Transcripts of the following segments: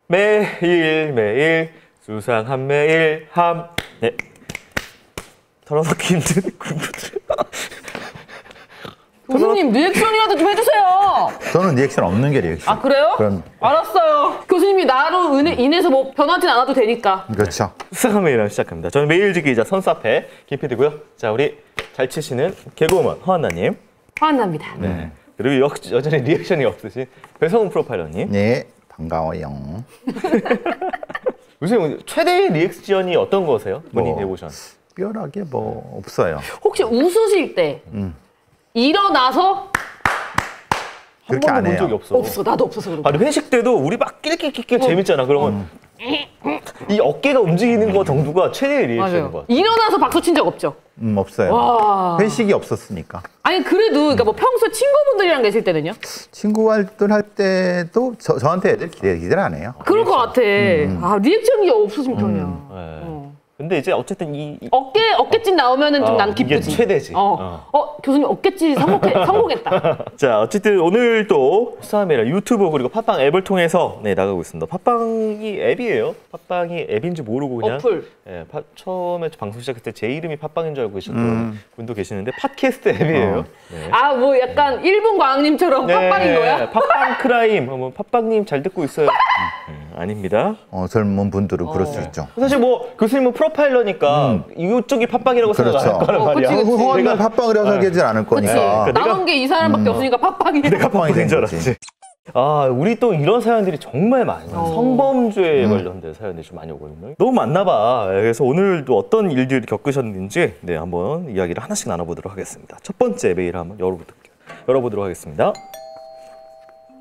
매일매일 수상한 매일 함. 네. 털어놓기 힘든 군부들. 교수님 리액션이라도 좀 해주세요. 저는 리액션 없는 게 리액션. 아 그래요? 알았어요. 교수님이 나로 인해서 뭐 변하진 않아도 되니까. 그렇죠. 수상한 매일함 시작합니다. 저는 매일지기이자 선사패 김PD고요. 자, 우리 잘 치시는 개그우먼 허한나님. 화한납니다. 네. 그리고 여전히 리액션이 없으신 배성훈 프로파일러님. 네, 반가워요. 요새 최대의 리액션이 어떤 거세요? 본인 해보션. 특별하게 뭐 없어요. 혹시 웃으실 때 일어나서 한 그렇게 번도 안 본 해요. 적이 없어. 없어. 나도 없어서 그런 거. 아니 회식 때도 우리 막 낄낄낄낄 재밌잖아. 그러면 이 어깨가 움직이는 거 정도가 최대의 리액션인 것 맞아요. 같아. 일어나서 박수 친 적 없죠? 없어요. 와. 회식이 없었으니까. 아니 그래도 그러니까 뭐 평소 친구분들이랑 계실 때는요? 친구들 할 때도 저한테 애들 기대를 안 해요. 그럴 것 같아. 아 리액션이 없으신 편이야. 네. 근데 이제 어쨌든 이 어깨찐 나오면은 좀 난 이게 기쁘지. 최대지. 교수님 어깨찐 성공했다. 자, 어쨌든 오늘 또 수사메라 유튜브 그리고 팟빵 앱을 통해서 나가고 있습니다. 팟빵이 앱이에요. 팟빵이 앱인지 모르고 그냥 어플. 예, 처음에 방송 시작했을 때 제 이름이 팟빵인 줄 알고 계셨던 분도 계시는데 팟캐스트 앱이에요. 네. 아 뭐 약간 일본 광님처럼 팟빵인 거야? 팟빵 크라임. 팟빵님 잘 듣고 있어요. 아닙니다. 젊은 분들은 그럴 수 있죠. 사실 뭐 교수님은 프로파일러니까 이쪽이 팟빵이라고 그렇죠. 생각 안 할 거란 말이야. 그치. 호환날 팟빵이라고 생각하지 않을 거니까. 남은 게 이 사람밖에 없으니까 팟빵이. 내가 팟빵이 팟빵인 줄 된 거지. 알았지. 아, 우리 또 이런 사연들이 정말 많아요. 성범죄에 관련된 사연들이 좀 많이 오거든요. 너무 많나 봐. 그래서 오늘도 어떤 일들이 겪으셨는지 한번 이야기를 하나씩 나눠보도록 하겠습니다. 첫 번째 메일 한번 열어보도록 하겠습니다.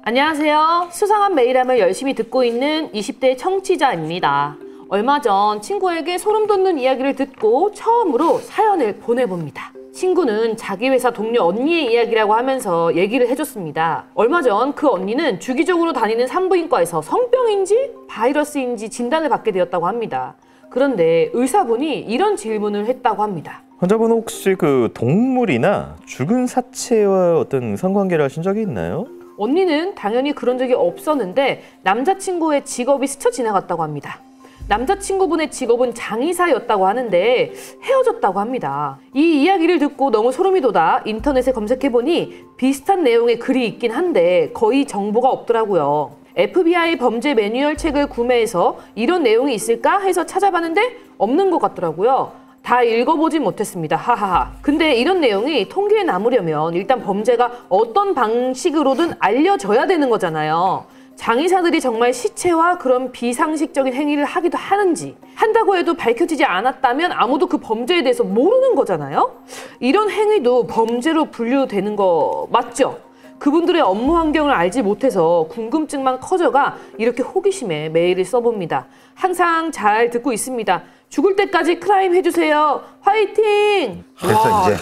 안녕하세요. 수상한 메일함을 열심히 듣고 있는 20대 청취자입니다. 얼마 전 친구에게 소름 돋는 이야기를 듣고 처음으로 사연을 보내봅니다. 친구는 자기 회사 동료 언니의 이야기라고 하면서 얘기를 해줬습니다. 얼마 전 그 언니는 주기적으로 다니는 산부인과에서 성병인지 바이러스인지 진단을 받게 되었다고 합니다. 그런데 의사분이 이런 질문을 했다고 합니다. 환자분은 혹시 그 동물이나 죽은 사체와 어떤 성관계를 하신 적이 있나요? 언니는 당연히 그런 적이 없었는데 남자친구의 직업이 스쳐 지나갔다고 합니다. 남자친구분의 직업은 장의사였다고 하는데 헤어졌다고 합니다. 이 이야기를 듣고 너무 소름이 돋아 인터넷에 검색해보니 비슷한 내용의 글이 있긴 한데 거의 정보가 없더라고요. FBI 범죄 매뉴얼 책을 구매해서 이런 내용이 있을까 해서 찾아봤는데 없는 것 같더라고요. 다 읽어보진 못했습니다. 하하하. 근데 이런 내용이 통계에 남으려면 일단 범죄가 어떤 방식으로든 알려져야 되는 거잖아요. 장의사들이 정말 시체와 그런 비상식적인 행위를 하기도 하는지, 한다고 해도 밝혀지지 않았다면 아무도 그 범죄에 대해서 모르는 거잖아요. 이런 행위도 범죄로 분류되는 거 맞죠? 그분들의 업무 환경을 알지 못해서 궁금증만 커져가 이렇게 호기심에 메일을 써봅니다. 항상 잘 듣고 있습니다. 죽을 때까지 크라임 해주세요. 화이팅! 그래서 이제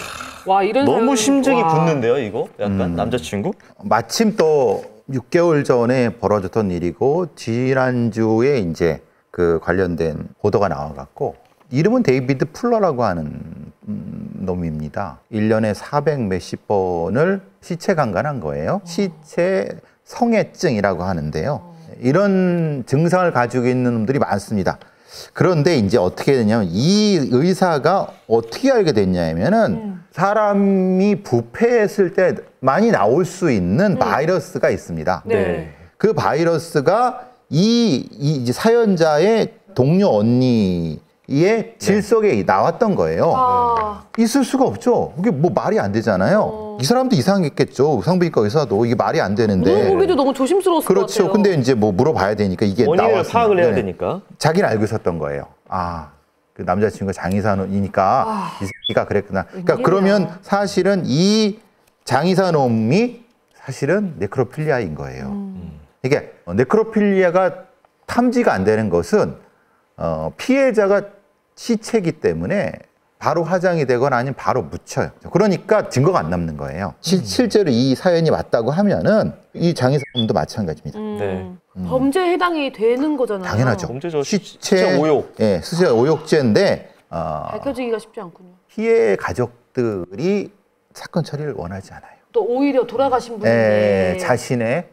이런 너무 사연, 심증이 굳는데요, 이거? 약간 남자친구? 마침 또 6개월 전에 벌어졌던 일이고 지난주에 이제 그 관련된 보도가 나와갖고 이름은 데이비드 풀러라고 하는 놈입니다. 1년에 400 몇십 번을 시체 강간한 거예요. 시체 성애증이라고 하는데요. 이런 증상을 가지고 있는 놈들이 많습니다. 그런데 이제 어떻게 되냐면 이 의사가 어떻게 알게 됐냐면은 사람이 부패했을 때 많이 나올 수 있는 바이러스가 있습니다. 네. 그 바이러스가 이 사연자의 동료 언니의 질 속에 나왔던 거예요. 있을 수가 없죠. 그게 뭐 말이 안 되잖아요. 이 사람도 이상했겠죠. 상부인과 의사도 이게 말이 안 되는데. 물어보기도 너무 조심스러웠을 것 그렇죠. 같아요. 근데 이제 뭐 물어봐야 되니까 이게 원인을 나왔으니까. 파악을 해야 되니까. 자기는 알고 있었던 거예요. 그 남자친구가 장의사이니까 이 새끼가 그랬구나. 그러니까 그러면 사실은 이 장의사놈이 사실은 네크로필리아인 거예요. 이게 네크로필리아가 탐지가 안 되는 것은 피해자가 시체이기 때문에 바로 화장이 되거나 아니면 바로 묻혀요. 그러니까 증거가 안 남는 거예요. 실제로 이 사연이 맞다고 하면은 이 장의사님도 마찬가지입니다. 네. 범죄에 해당이 되는 거잖아요. 당연하죠. 범죄죠. 시체 오욕. 예, 시체 오욕죄인데 밝혀지기가 쉽지 않군요. 피해 가족들이 사건 처리를 원하지 않아요. 또 오히려 돌아가신 분인데 자신의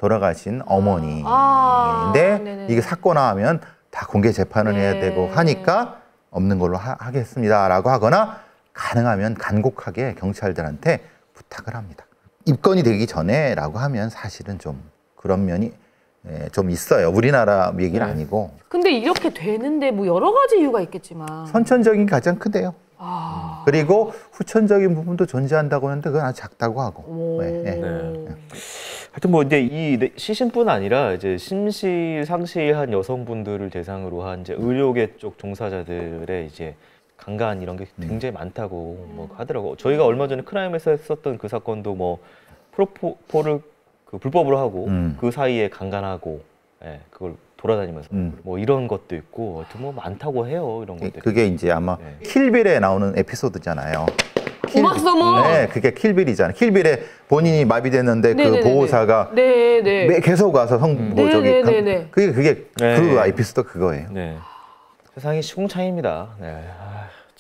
돌아가신 어머니인데 네네. 이게 사건화하면 다 공개 재판을 해야 되고 하니까 없는 걸로 하겠습니다라고 하거나 가능하면 간곡하게 경찰들한테 부탁을 합니다. 입건이 되기 전에라고 하면 사실은 좀 그런 면이 좀 있어요. 우리나라 얘기는 아니고. 근데 이렇게 되는데 뭐 여러 가지 이유가 있겠지만. 선천적인 게 가장 크대요. 그리고 후천적인 부분도 존재한다고 하는데 그건 아주 작다고 하고. 하여튼 뭐 이제 이 시신뿐 아니라 이제 심실 상실한 여성분들을 대상으로 한 이제 의료계 쪽 종사자들의 이제 강간 이런 게 굉장히 많다고 뭐 하더라고. 저희가 얼마 전에 크라임에서 했었던 그 사건도 뭐 프로포를 그 불법으로 하고 그 사이에 강간하고 그걸 돌아다니면서 뭐 이런 것도 있고 하여튼 뭐 많다고 해요. 이런 것들. 그게 이제 아마 킬빌에 나오는 에피소드잖아요. 고막서머. 네, 그게 킬빌이잖아요. 킬빌에 본인이 마비됐는데 그 보호사가 계속 와서 그게 그 에피소드 그거예요. 네. 세상이 시궁창입니다.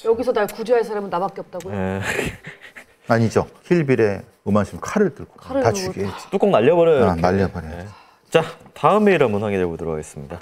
여기서 날 구제할 사람은 나밖에 없다고요? 아니죠. 킬빌에 음악심 칼을 들고 다 죽여야지. 뚜껑 날려버려요. 날려버려야지. 자, 다음 메일 한번 확인해 보도록 하겠습니다.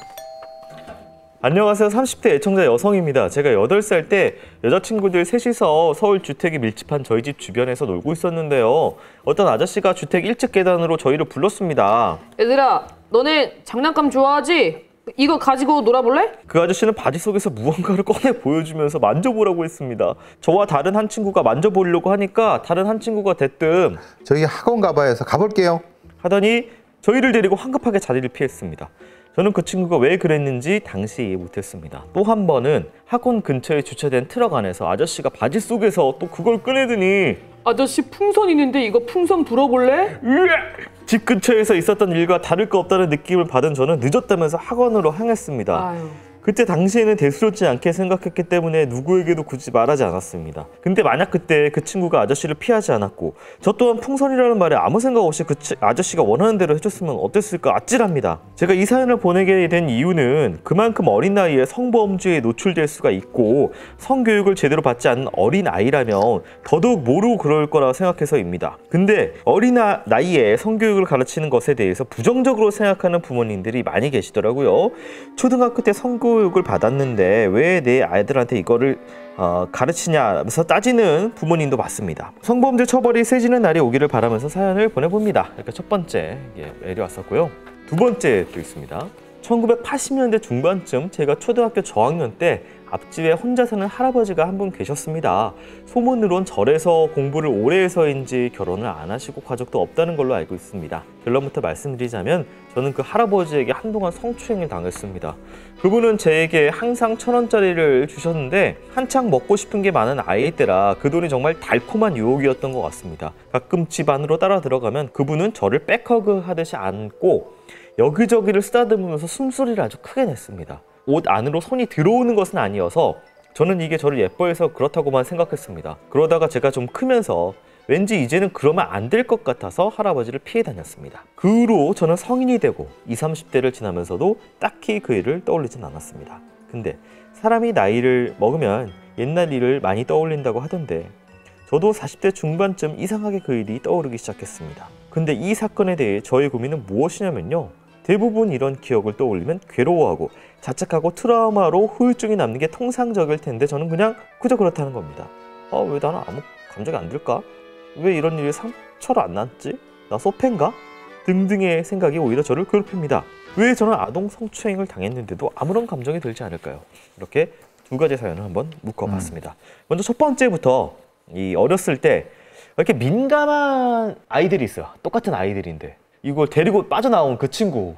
안녕하세요. 30대 애청자 여성입니다. 제가 8살 때 여자친구들 셋이서 서울 주택이 밀집한 저희 집 주변에서 놀고 있었는데요. 어떤 아저씨가 주택 1층 계단으로 저희를 불렀습니다. 얘들아, 너네 장난감 좋아하지? 이거 가지고 놀아볼래? 그 아저씨는 바지 속에서 무언가를 꺼내 보여주면서 만져보라고 했습니다. 저와 다른 한 친구가 만져보려고 하니까 다른 한 친구가 대뜸 저희 학원 가봐야해서 가볼게요 하더니 저희를 데리고 황급하게 자리를 피했습니다. 저는 그 친구가 왜 그랬는지 당시 이해 못했습니다. 또 한 번은 학원 근처에 주차된 트럭 안에서 아저씨가 바지 속에서 또 그걸 꺼내더니 아저씨 풍선 있는데 이거 풍선 불어볼래? 집 근처에서 있었던 일과 다를 거 없다는 느낌을 받은 저는 늦었다면서 학원으로 향했습니다. 아유. 그때 당시에는 대수롭지 않게 생각했기 때문에 누구에게도 굳이 말하지 않았습니다. 근데 만약 그때 그 친구가 아저씨를 피하지 않았고 저 또한 풍선이라는 말에 아무 생각 없이 그 아저씨가 원하는 대로 해줬으면 어땠을까 아찔합니다. 제가 이 사연을 보내게 된 이유는 그만큼 어린 나이에 성범죄에 노출될 수가 있고 성교육을 제대로 받지 않은 어린 아이라면 더더욱 모르고 그럴 거라 생각해서입니다. 근데 어린 나이에 성교육을 가르치는 것에 대해서 부정적으로 생각하는 부모님들이 많이 계시더라고요. 초등학교 때 성교육을 받았는데 왜 내 아이들한테 이거를 가르치냐면서 따지는 부모님도 많습니다. 성범죄 처벌이 세지는 날이 오기를 바라면서 사연을 보내봅니다. 이렇게 첫 번째 메일이 왔었고요. 두 번째 또 있습니다. 1980년대 중반쯤 제가 초등학교 저학년 때 앞집에 혼자 사는 할아버지가 한 분 계셨습니다. 소문으론 절에서 공부를 오래 해서인지 결혼을 안 하시고 가족도 없다는 걸로 알고 있습니다. 결론부터 말씀드리자면 저는 그 할아버지에게 한동안 성추행을 당했습니다. 그분은 저에게 항상 1,000원짜리를 주셨는데 한창 먹고 싶은 게 많은 아이 때라 그 돈이 정말 달콤한 유혹이었던 것 같습니다. 가끔 집 안으로 따라 들어가면 그분은 저를 백허그 하듯이 안고 여기저기를 쓰다듬으면서 숨소리를 아주 크게 냈습니다. 옷 안으로 손이 들어오는 것은 아니어서 저는 이게 저를 예뻐해서 그렇다고만 생각했습니다. 그러다가 제가 좀 크면서 왠지 이제는 그러면 안 될 것 같아서 할아버지를 피해 다녔습니다. 그 후로 저는 성인이 되고 20, 30대를 지나면서도 딱히 그 일을 떠올리진 않았습니다. 근데 사람이 나이를 먹으면 옛날 일을 많이 떠올린다고 하던데 저도 40대 중반쯤 이상하게 그 일이 떠오르기 시작했습니다. 근데 이 사건에 대해 저의 고민은 무엇이냐면요. 대부분 이런 기억을 떠올리면 괴로워하고 자책하고 트라우마로 후유증이 남는 게 통상적일 텐데 저는 그냥 그저 그렇다는 겁니다. 왜 나는 아무 감정이 안 들까? 왜 이런 일이 상처로 안 났지? 나 소패인가? 등등의 생각이 오히려 저를 괴롭힙니다. 왜 저는 아동 성추행을 당했는데도 아무런 감정이 들지 않을까요? 이렇게 두 가지 사연을 한번 묶어봤습니다. 먼저 첫 번째부터 이 어렸을 때 이렇게 민감한 아이들이 있어요. 똑같은 아이들인데 이걸 데리고 빠져나온 그 친구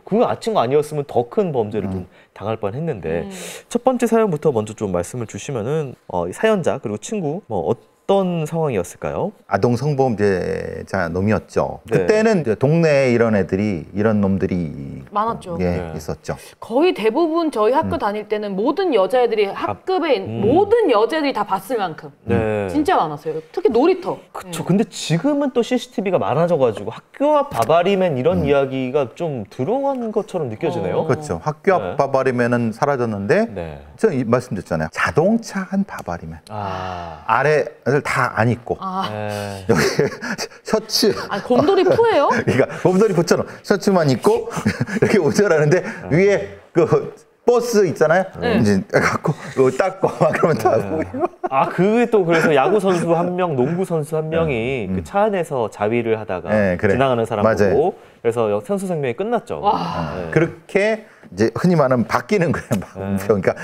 아니었으면 더 큰 범죄를 좀 당할 뻔했는데 첫 번째 사연부터 먼저 좀 말씀을 주시면은 사연자 그리고 친구 어떤 상황이었을까요? 아동 성범죄자 놈이었죠. 네. 그때는 이제 동네에 이런 놈들이 많았죠. 예, 네. 있었죠. 거의 대부분 저희 학교 다닐 때는 모든 여자애들이 학급에 모든 여자애들이 다 봤을 만큼 네. 진짜 많았어요. 특히 놀이터. 그쵸. 근데 지금은 또 CCTV가 많아져가지고 학교 앞 바바리맨 이런 이야기가 좀 들어간 것처럼 느껴지네요. 그렇죠. 학교 앞 네. 바바리맨은 사라졌는데 네. 저 말씀드렸잖아요. 자동차 한 바바리맨. 아래를 다 안 입고 네. 여기 셔츠 아, 곰돌이 푸예요? 그러니까 곰돌이 포처럼 셔츠만 입고 이렇게 운전하는데 위에 그 버스 있잖아요. 이제 갖고 그거 닦고 막 그러면 다 보이고. 그게 또 그래서 야구 선수 한 명, 농구 선수 한 명이 그 차 안에서 자위를 하다가 네, 그래. 지나가는 사람 맞아요. 보고 그래서 선수 생명이 끝났죠. 네. 그렇게 이제 흔히 말하면 바뀌는 거예요. 그러니까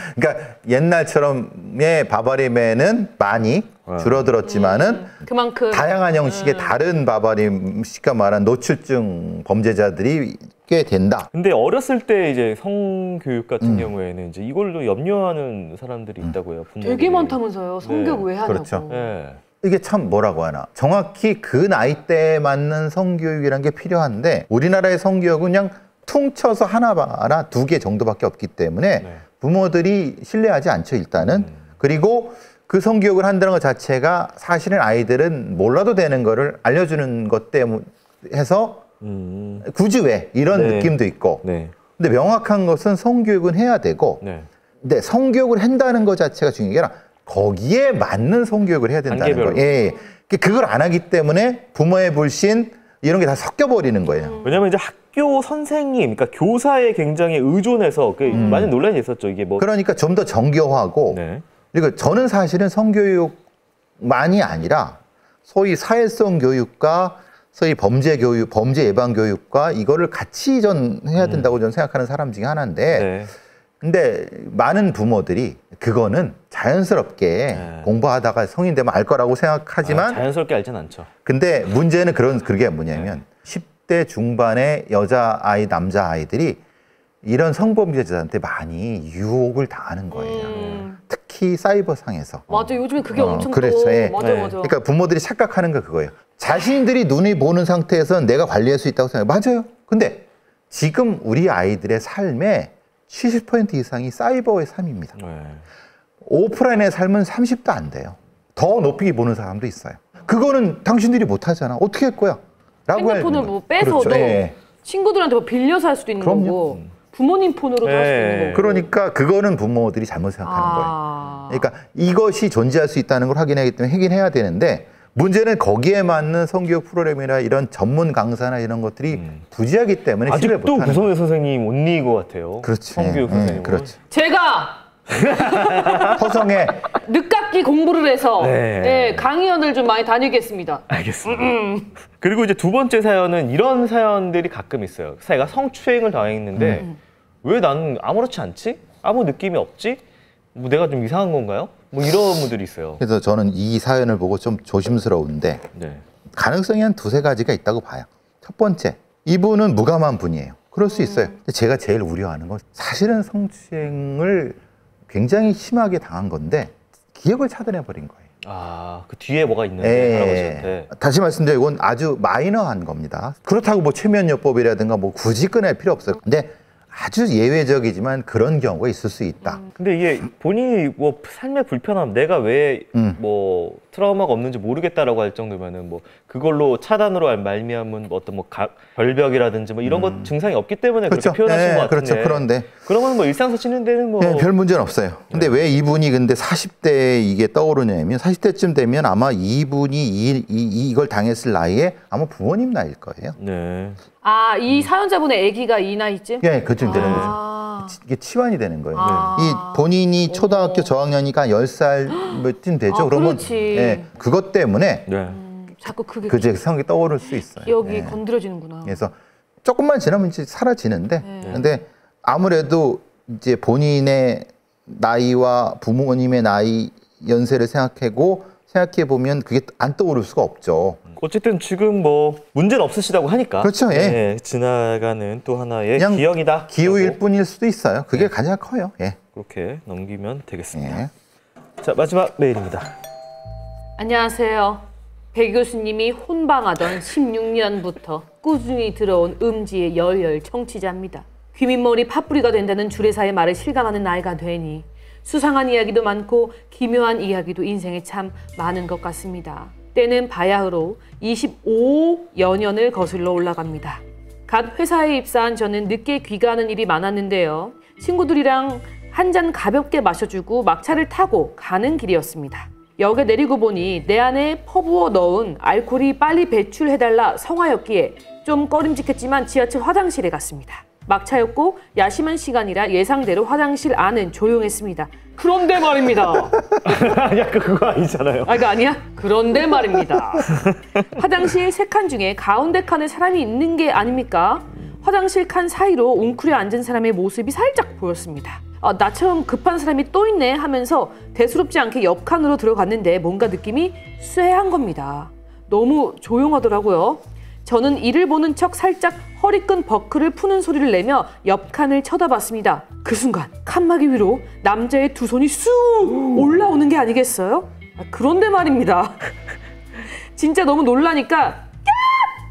옛날처럼의 바바리맨은 많이 줄어들었지만은 그만큼 다양한 형식의 다른 바바리 씨가 말한 노출증 범죄자들이 꽤 된다. 근데 어렸을 때 이제 성교육 같은 경우에는 이제 이걸로 염려하는 사람들이 있다고 해요. 부모들이. 되게 많다면서요. 성교육 왜 하냐고. 그렇죠. 네. 이게 참 뭐라고 하나. 정확히 그 나이대에 맞는 성교육이라는 게 필요한데 우리나라의 성교육은 그냥 퉁쳐서 하나 두 개 정도밖에 없기 때문에 네. 부모들이 신뢰하지 않죠, 일단은. 그리고 그 성교육을 한다는 것 자체가 사실은 아이들은 몰라도 되는 거를 알려주는 것 때문에 해서 굳이 왜 이런 네. 느낌도 있고. 네. 근데 명확한 것은 성교육은 해야 되고 네. 근데 성교육을 한다는 것 자체가 중요한 게 아니라 거기에 맞는 성교육을 해야 된다는 단계별로. 거예요. 예. 그걸 안 하기 때문에 부모의 불신 이런 게 다 섞여버리는 거예요. 왜냐면 이제 학교 선생님, 그러니까 교사에 굉장히 의존해서 많은 논란이 있었죠. 이게 뭐. 그러니까 좀 더 정교하고 네. 그리고 저는 사실은 성교육만이 아니라 소위 사회성 교육과 소위 범죄 교육, 범죄 예방 교육과 이거를 같이 해야 된다고 저는 생각하는 사람 중에 하나인데 네. 근데 많은 부모들이 그거는 자연스럽게 공부하다가 성인 되면 알 거라고 생각하지만 자연스럽게 알진 않죠. 근데 문제는 그게 뭐냐면 10대 중반의 여자아이, 남자아이들이 이런 성범죄자한테 많이 유혹을 당하는 거예요. 특히 사이버상에서. 맞아, 요즘에 그게 엄청 그렇죠. 또 예. 맞아. 그러니까 부모들이 착각하는 거 그거예요. 자신들이 눈이 보는 상태에서는 내가 관리할 수 있다고 생각해요. 맞아요. 근데 지금 우리 아이들의 삶의 70% 이상이 사이버의 삶입니다. 네. 오프라인의 삶은 30도 안 돼요. 더 높이 보는 사람도 있어요. 그거는 당신들이 못 하잖아. 어떻게 할 거야? 라고 핸드폰을 뭐 뺏어도 그렇죠. 예. 친구들한테 뭐 빌려서 할 수도 있는 그럼요. 거고 부모님 폰으로도 할 수도 있는 거고. 그러니까 그거는 부모들이 잘못 생각하는 거예요. 그러니까 이것이 존재할 수 있다는 걸 확인하기 때문에 하긴 해야 되는데 문제는 거기에 맞는 성교육 프로그램이나 이런 전문 강사나 이런 것들이 부재하기 때문에 신뢰를 아직도 못하는 구성애 선생님 못 이긴 것 같아요. 그렇지. 성교육 선생님. 그렇죠. 제가 허성에 늦깎이 공부를 해서 네. 네, 강의원을 좀 많이 다니겠습니다. 알겠습니다. 그리고 이제 두 번째 사연은 이런 사연들이 가끔 있어요. 사이가 성추행을 당했는데 왜 나는 아무렇지 않지? 아무 느낌이 없지? 뭐 내가 좀 이상한 건가요? 뭐 이런 분들이 있어요. 그래서 저는 이 사연을 보고 좀 조심스러운데 네. 가능성이 한 두세 가지가 있다고 봐요. 첫 번째, 이분은 무감한 분이에요. 그럴 수 있어요. 근데 제가 제일 우려하는 건 사실은 성추행을 굉장히 심하게 당한 건데 기억을 차단해버린 거예요. 그 뒤에 뭐가 있는데 할아버지한테. 다시 말씀드리면 이건 아주 마이너한 겁니다. 그렇다고 뭐 최면요법이라든가 뭐 굳이 꺼낼 필요 없어요. 근데 아주 예외적이지만 그런 경우가 있을 수 있다. 근데 이게 본인이 뭐 삶의 불편함, 내가 왜 뭐 트라우마가 없는지 모르겠다라고 할 정도면은 뭐 그걸로 차단으로 말미암은 뭐 어떤 뭐 결벽이라든지 뭐 이런 것 증상이 없기 때문에 그렇죠. 그렇게 표현하신 것 같은데. 그렇죠. 그런데 그러면 뭐 일상서치는 데는 뭐 별 문제는 없어요. 근데 왜 이분이 근데 40대에 이게 떠오르냐면 40대쯤 되면 아마 이분이 이걸 당했을 나이에 아마 부모님 나이일 거예요. 네. 이 사연자분의 아기가 이 나이쯤? 예, 그쯤 되는 거죠. 이게 치환이 되는 거예요. 이 본인이 초등학교 저학년이니까 10살 몇쯤 되죠. 그러면 그렇지. 예, 그것 때문에 네. 자꾸 그게 그제 성이 떠오를 수 있어요. 기억이 예. 건드려지는구나. 그래서 조금만 지나면 이제 사라지는데, 근데 아무래도 이제 본인의 나이와 부모님의 나이 연세를 생각해 보면 그게 안 떠오를 수가 없죠. 어쨌든 지금 뭐 문제는 없으시다고 하니까. 그렇죠, 예. 네, 지나가는 또 하나의 그냥 기억이다. 기우일 뿐일 수도 있어요. 그게 가장 커요. 예. 그렇게 넘기면 되겠습니다. 예. 자, 마지막 메일입니다. 안녕하세요. 배 교수님이 혼방하던 16년부터 꾸준히 들어온 음지의 열혈 청취자입니다. 귀밑머리 팥뿌리가 된다는 주례사의 말을 실감하는 나이가 되니 수상한 이야기도 많고 기묘한 이야기도 인생에 참 많은 것 같습니다. 때는 바야흐로 25여 년을 거슬러 올라갑니다. 갓 회사에 입사한 저는 늦게 귀가하는 일이 많았는데요. 친구들이랑 한 잔 가볍게 마셔주고 막차를 타고 가는 길이었습니다. 역에 내리고 보니 내 안에 퍼부어 넣은 알코올이 빨리 배출해달라 성화였기에 좀 꺼림직했지만 지하철 화장실에 갔습니다. 막차였고 야심한 시간이라 예상대로 화장실 안은 조용했습니다. 그런데 말입니다. 아니야 그거 아니잖아요. 아, 이거 아니야? 그런데 말입니다. 화장실 3칸 중에 가운데 칸에 사람이 있는 게 아닙니까? 화장실 칸 사이로 웅크려 앉은 사람의 모습이 살짝 보였습니다. 나처럼 급한 사람이 또 있네 하면서 대수롭지 않게 옆 칸으로 들어갔는데 뭔가 느낌이 쎄한 겁니다. 너무 조용하더라고요. 저는 이를 보는 척 살짝 허리끈 버클을 푸는 소리를 내며 옆 칸을 쳐다봤습니다. 그 순간 칸막이 위로 남자의 2손이 쑥 올라오는 게 아니겠어요? 그런데 말입니다. 진짜 너무 놀라니까 야!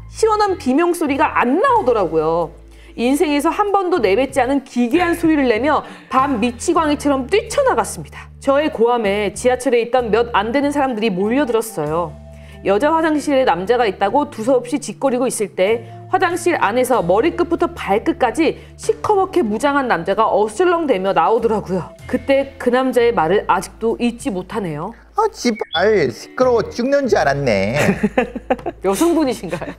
시원한 비명소리가 안 나오더라고요. 인생에서 한 번도 내뱉지 않은 기괴한 소리를 내며 밤 미치광이처럼 뛰쳐나갔습니다. 저의 고함에 지하철에 있던 몇 안 되는 사람들이 몰려들었어요. 여자 화장실에 남자가 있다고 두서없이 짓거리고 있을 때 화장실 안에서 머리끝부터 발끝까지 시커멓게 무장한 남자가 어슬렁대며 나오더라고요. 그때 그 남자의 말을 아직도 잊지 못하네요. 지발 시끄러워 죽는 줄 알았네. 여성분이신가요?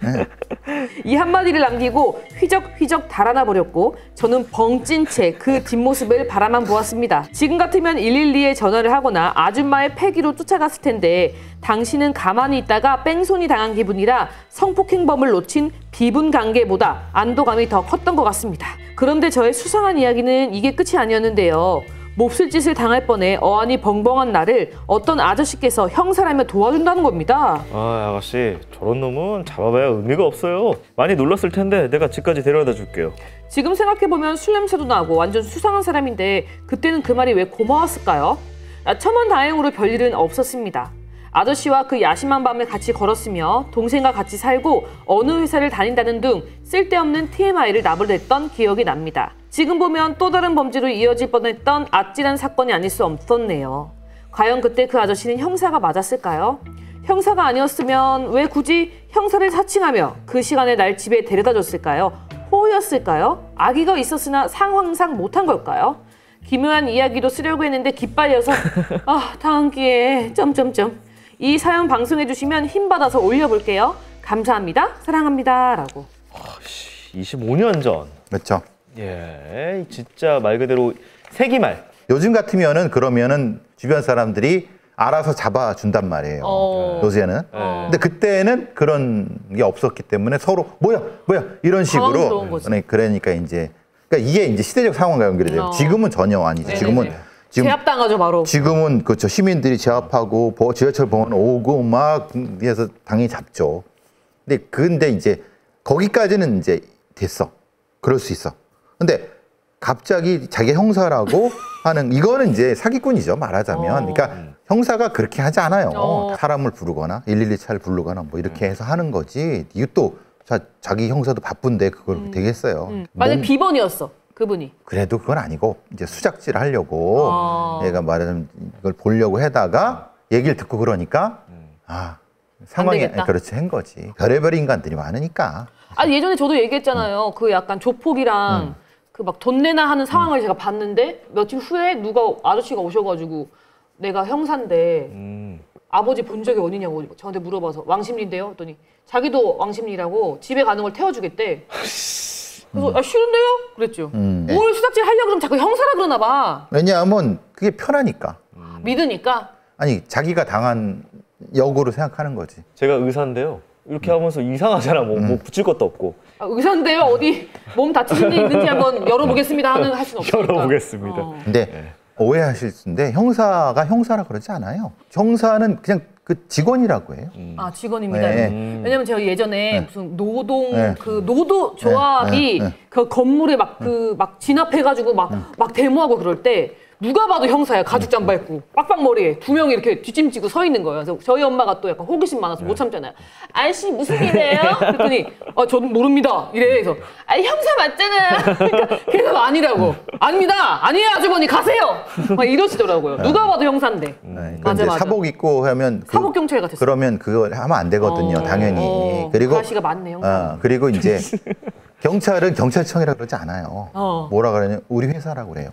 이 한마디를 남기고 휘적휘적 달아나 버렸고 저는 벙찐 채 그 뒷모습을 바라만 보았습니다. 지금 같으면 112에 전화를 하거나 아줌마의 패기로 쫓아갔을 텐데 당신은 가만히 있다가 뺑소니 당한 기분이라 성폭행범을 놓친 비분 관계보다 안도감이 더 컸던 것 같습니다. 그런데 저의 수상한 이야기는 이게 끝이 아니었는데요. 몹쓸 짓을 당할 뻔해 어안이 벙벙한 나를 어떤 아저씨께서 형사라며 도와준다는 겁니다. 아가씨 저런 놈은 잡아봐야 의미가 없어요. 많이 놀랐을 텐데 내가 집까지 데려다 줄게요. 지금 생각해보면 술 냄새도 나고 완전 수상한 사람인데 그때는 그 말이 왜 고마웠을까요? 첨언다행으로 별일은 없었습니다. 아저씨와 그 야심한 밤을 같이 걸었으며 동생과 같이 살고 어느 회사를 다닌다는 등 쓸데없는 TMI를 나불댔던 기억이 납니다. 지금 보면 또 다른 범죄로 이어질 뻔했던 아찔한 사건이 아닐 수 없었네요. 과연 그때 그 아저씨는 형사가 맞았을까요? 형사가 아니었으면 왜 굳이 형사를 사칭하며 그 시간에 날 집에 데려다 줬을까요? 호의였을까요? 악의가 있었으나 상황상 못한 걸까요? 기묘한 이야기도 쓰려고 했는데 기빨려서 다음 기회에 이 사연 방송해주시면 힘받아서 올려볼게요. 감사합니다. 사랑합니다. 라고. 25년 전. 그렇죠. 예, 진짜 말 그대로 세기말. 요즘 같으면은 그러면은 주변 사람들이 알아서 잡아준단 말이에요. 요새는. 근데 그때는 그런 게 없었기 때문에 서로 뭐야 이런 식으로. 당황스러운 거지. 그러니까 이제 그러니까 이게 이제 시대적 상황과 연결이 돼요. 지금은 전혀 아니죠. 네네네. 지금 제압당하죠 바로. 지금은 그렇죠. 시민들이 제압하고 지하철 병원 오고 막 해서 당연히 잡죠. 근데 이제 거기까지는 이제 됐어. 그럴 수 있어. 근데 갑자기 자기 형사라고 하는 이거는 이제 사기꾼이죠. 말하자면. 그러니까 형사가 그렇게 하지 않아요. 사람을 부르거나 112차를 부르거나 뭐 이렇게 해서 하는 거지. 이것도 자기 형사도 바쁜데 그걸 되겠어요. 만약 비번이었어. 그분이. 그래도 그건 아니고 이제 수작질 하려고 얘가 말하자면 이걸 보려고 하다가 얘기를 듣고 그러니까 상황이 그렇지 한 거지. 별의별 인간들이 많으니까. 예전에 저도 얘기했잖아요. 그 약간 조폭이랑 그 막 돈 내나 하는 상황을 제가 봤는데 며칠 후에 아저씨가 오셔가지고 내가 형사인데 아버지 본 적이 어디냐고 저한테 물어봐서 왕십리인데요? 했더니 자기도 왕십리라고 집에 가는 걸 태워주겠대. 그래서 싫은데요? 그랬죠. 뭘 수작질 하려고 그러면 자꾸 형사라 그러나 봐. 왜냐하면 그게 편하니까. 믿으니까? 아니 자기가 당한 역으로 생각하는 거지. 제가 의사인데요. 이렇게 하면서 이상하잖아. 뭐 붙일 것도 없고. 의사인데요? 어디 몸 다치신 일 있는지 한번 열어보겠습니다 하는 할 수는 없으니까. 열어보겠습니다. 근데 오해하실 텐데 형사가 형사라 그러지 않아요. 형사는 그냥 그 직원이라고 해요. 직원입니다. 네. 왜냐면 제가 예전에 무슨 노동 그 노도 조합이 그 건물에 막 진압해가지고 막 데모하고 그럴 때 누가 봐도 형사야. 가죽 잠바 입고 빡빡머리에 2명이 이렇게 뒷짐지고 서 있는 거예요. 그래서 저희 엄마가 또 약간 호기심 많아서 못 참잖아요. 아저씨 무슨 일이에요? 그랬더니 저는 모릅니다. 이래. 그래서 형사 맞잖아. 그러니까 그래서 아니라고. 아닙니다. 아니에요 아주머니 가세요. 막 이러시더라고요. 누가 봐도 형사인데. 맞아. 사복 입고 하면 사복 경찰 같았어요. 그러면 그거 하면 안 되거든요. 당연히. 그리고 아저씨가 맞네 형사. 그리고 이제 경찰은 경찰청이라 그러지 않아요. 뭐라 그러냐면 우리 회사라고 그래요.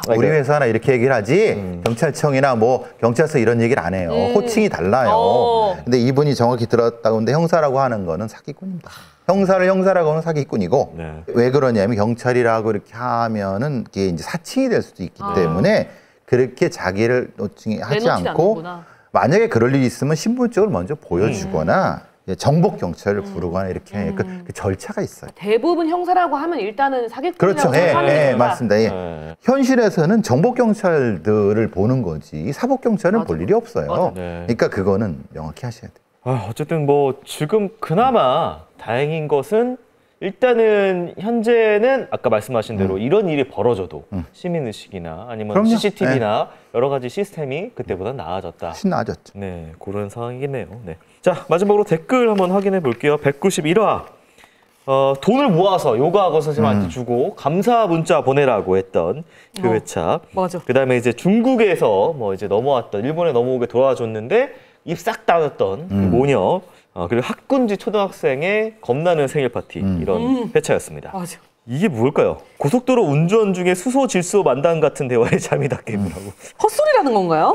우리 회사나 이렇게 얘기를 하지 경찰청이나 뭐 경찰서 이런 얘기를 안 해요. 호칭이 달라요. 근데 이분이 정확히 들었다고 하는데 형사라고 하는 거는 사기꾼입니다. 형사를 형사라고 하는 사기꾼이고 네. 왜 그러냐면 경찰이라고 이렇게 하면은 이게 이제 사칭이 될 수도 있기 때문에 그렇게 자기를 호칭이 하지 내놓지 않고 않는구나. 만약에 그럴 일이 있으면 신분증을 먼저 보여주거나 정복 경찰을 부르거나 이렇게 그 절차가 있어요. 대부분 형사라고 하면 일단은 사기꾼이라고 그렇죠. 생각하는 게 맞습니다. 예. 네. 현실에서는 정복 경찰들을 보는 거지 사복 경찰은 볼 일이 없어요. 네. 그러니까 그거는 명확히 하셔야 돼요. 어쨌든 뭐 지금 그나마 다행인 것은 일단은 현재는 아까 말씀하신 대로 이런 일이 벌어져도 시민의식이나 아니면 그럼요. CCTV나 여러 가지 시스템이 그때보다 나아졌다. 훨씬 나아졌죠. 네, 그런 상황이겠네요. 네. 자, 마지막으로 댓글 한번 확인해 볼게요. 191화. 돈을 모아서 요가학원 선생님한테 주고 감사 문자 보내라고 했던 그 회차. 맞아. 그다음에 이제 중국에서 뭐 이제 넘어왔던 일본에 넘어오게 도와줬는데 입 싹 닫았던 그 모녀. 그리고 학군지 초등학생의 겁나는 생일 파티 이런 회차였습니다. 맞아. 이게 뭘까요? 고속도로 운전 중에 수소 질소 만담 같은 대화에 잠이 다 깨더라고. 헛소리라는 건가요?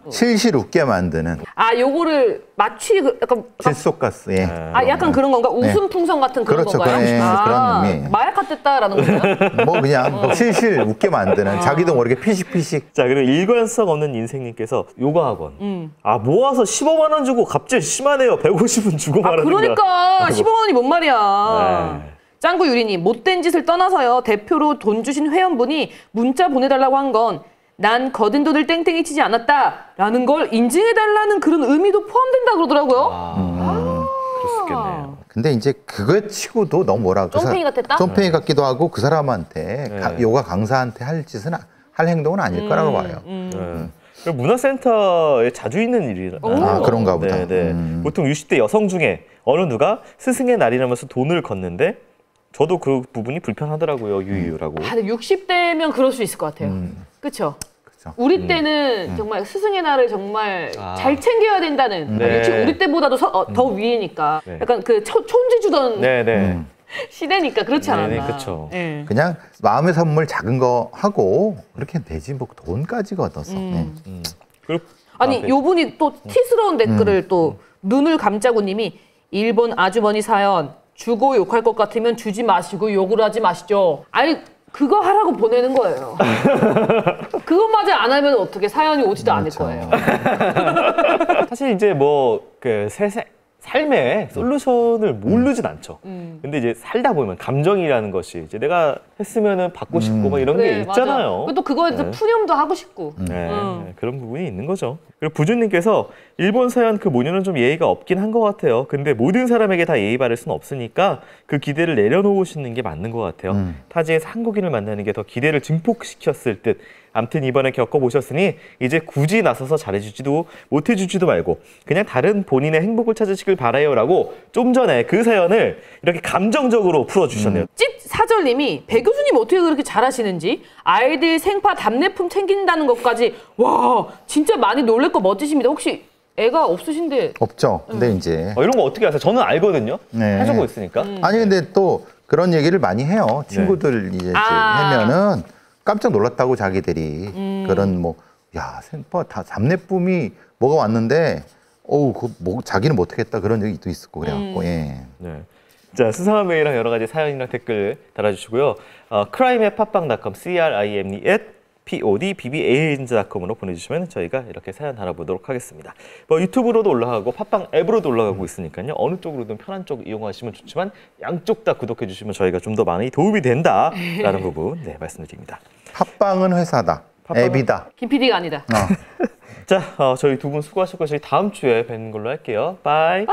실실 웃게 만드는 요거를 약간 질소가스. 예. 약간 그런 건가? 웃음 풍선 같은 그런 그렇죠. 건가요? 그런 의미. 마약 같았다라는 건가요? 뭐 그냥 뭐 실실 웃게 만드는 자기도 모르게 피식피식. 자, 그리고 일관성 없는 인생님께서 요가 학원. 모아서 15만 원 주고 갑질 심하네요. 150은 주고 말하는 거야. 그러니까 15만 원이 뭔 말이야. 네. 짱구 유리님, 못된 짓을 떠나서요. 대표로 돈 주신 회원분이 문자 보내달라고 한 건 난 거둔 돈을 땡땡이 치지 않았다라는 걸 인증해달라는 그런 의미도 포함된다 그러더라고요. 그럴 수 있겠네요. 근데 이제 그거 치고도 너무 뭐라 쫌팽이 같았다? 쫌팽이 같기도 하고 그 사람한테 요가 강사한테 할 짓은 할 행동은 아닐 거라고 봐요. 네. 그리고 문화센터에 자주 있는 일이라. 그런가 보다. 네. 보통 60대 여성 중에 어느 누가 스승의 날이라면서 돈을 걷는데 저도 그 부분이 불편하더라고요. 유유라고. 근데 60대면 그럴 수 있을 것 같아요. 그렇죠? 우리 때는 정말 스승의 날을 정말 잘 챙겨야 된다는 우리 때보다도 더 위에니까 네. 약간 그 촌지 주던 네네. 시대니까 그렇지 않았나. 네네, 그렇죠. 네. 그냥 마음의 선물 작은 거 하고 그렇게 되지 뭐 돈까지 걷어서. 그리고 아니 요분이 또 티스러운 댓글을 또 눈을 감자구님이 일본 아주머니 사연 주고 욕할 것 같으면 주지 마시고 욕을 하지 마시죠. 아니 그거 하라고 보내는 거예요. 그것마저 안 하면 어떻게 사연이 오지도 않을 거예요. 사실 이제 뭐 그 삶의 솔루션을 모르진 않죠. 근데 이제 살다 보면 감정이라는 것이 이제 내가 했으면은 받고 싶고 막 이런 게 있잖아요. 또 그거에 대해서 푸념도 하고 싶고. 네, 그런 부분이 있는 거죠. 그리고 부주님께서 일본 사연 그 모녀는 좀 예의가 없긴 한 것 같아요. 근데 모든 사람에게 다 예의 바를 수는 없으니까 그 기대를 내려놓으시는 게 맞는 것 같아요. 타지에서 한국인을 만나는 게 더 기대를 증폭시켰을 듯. 아무튼 이번에 겪어보셨으니 이제 굳이 나서서 잘해주지도 못해주지도 말고 그냥 다른 본인의 행복을 찾으시길 바라요라고 좀 전에 그 사연을 이렇게 감정적으로 풀어주셨네요. 찝사절님이 배 교수님 어떻게 그렇게 잘하시는지 아이들 생파 답례품 챙긴다는 것까지 와 진짜 많이 놀랄 거 멋지십니다. 혹시 애가 없으신데? 없죠. 근데 이제 이런 거 어떻게 아세요? 저는 알거든요. 네. 해주고 있으니까. 아니 근데 또 그런 얘기를 많이 해요. 친구들 이제 하면은 깜짝 놀랐다고 자기들이 그런 뭐 야 생파 답례품이 뭐가 왔는데 자기는 못하겠다 그런 얘기도 있었고 그래갖고 예. 네. 자, 수상한 메일이랑 여러 가지 사연이랑 댓글 달아주시고요. crime@팟빵.com crime@podbbang.com으로 보내주시면 저희가 이렇게 사연 알아보도록 하겠습니다. 뭐 유튜브로도 올라가고 팟빵 앱으로도 올라가고 있으니까요. 어느 쪽으로든 편한 쪽 이용하시면 좋지만 양쪽 다 구독해 주시면 저희가 좀 더 많이 도움이 된다라는 부분 말씀을 드립니다. 팟빵은 회사다. 앱이다. 김 PD가 아니다. 자, 저희 두 분 수고하셨고 저희 다음 주에 뵙는 걸로 할게요. 바이.